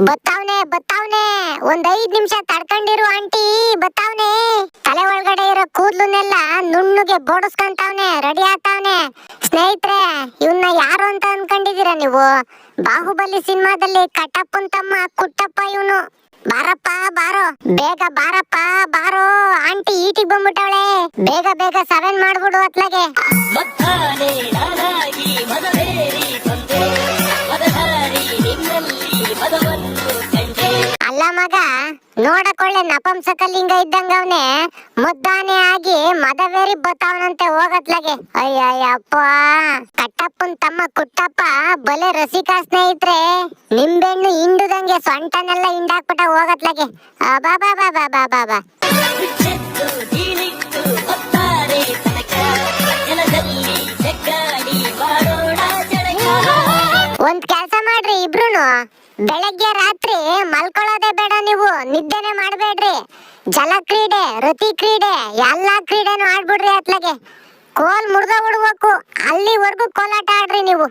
ಬತ್ತಾವ್ನೆ ಒಂದ್ 5 ನಿಮಿಷ ತಡ್ಕೊಂಡಿರು ಆಂಟಿ, ಬತ್ತಾವ್ನೆ. ತಲೆ ಒಳಗಡೆ ಇರೋ ಕೂದ್ಲನ್ನೆಲ್ಲ ನುಣ್ಣಗೆ ಬೋಡಿಸ್ಕೊಂತಾವ್ನೆ, ರೆಡಿ ಆಗ್ತಾವ್ನೆ. ಸ್ನೇಹಿತರೆ, ಇವನ್ನ ಯಾರು ಅಂತ ಅನ್ಕೊಂಡಿದೀರಾ ನೀವು? ಬಾಹುಬಲಿ ಸಿನಿಮಾದಲ್ಲಿ ಕಟ್ಟಪ್ಪನ್ ತಮ್ಮ ಕುಟ್ಟಪ್ಪ ಇವನು. ಬಾರಪ್ಪ ಬಾರೋ, ಬೇಗ ಬಾರಪ್ಪ ಬಾರೋ. ಆಂಟಿ ಈಟಿಗೆ ಬಂದ್ಬಿಟ್ಟವಳೆ, ಬೇಗ ಬೇಗ 7 ಮಾಡ್ಬಿಡು ಅತ್ಲಾಗೆ. ಅಲ್ಲ ಮಗ, ನೋಡಕೊಳ್ಳೆ ನಪಂಸಕಲಿಂಗ ಇದ್ದಂಗ ಅವನೇ, ಮುದ್ದಾನೆ ಆಗಿ ಮದವೇರಿ ಬತ್ತಾವನಂತೆ ಹೋಗತ್ಲಾಗೆ. ಅಯ್ಯಪ್ಪ, ಕಟ್ಟಪ್ಪನ್ ತಮ್ಮ ಕುಟ್ಟಪ್ಪ ಬಲೆ ರಸಿಕ ಸ್ನೇಹಿತರೆ. ನಿಂಬೆಣ್ಣು ಹಿಂಡುದಂಗೆ ಸೊಂಟನೆಲ್ಲ ಹಿಂಡಾಕ್ಬಿಟ್ಟ ಹೋಗತ್ಲಾಗೆ. ಬಾಬಾ ಬಾಬಾ ಬಾಬಾ ಬಾಬಾ. ಒಂದ್ ಕೆಲ್ಸ ಮಾಡ್ರಿ ಇಬ್ರುನು, ಬೆಳಗ್ಗೆ ರಾತ್ರಿ ಮಲ್ಕೊಳ್ಳೋದೇ ಬೇಡ, ನೀವು ನಿದ್ದೆನೆ ಮಾಡ್ಬೇಡ್ರಿ. ಜಲ ಕ್ರೀಡೆ, ರತಿ ಕ್ರೀಡೆ, ಎಲ್ಲಾ ಕ್ರೀಡೆನು ಆಡ್ಬಿಡ್ರಿ ಅತ್ಲಾಗೆ. ಕೋಲ್ ಮುರ್ದ ಬಿಡ್ಬೇಕು, ಅಲ್ಲಿವರೆಗೂ ಕೋಲಾಟ ಆಡ್ರಿ ನೀವು.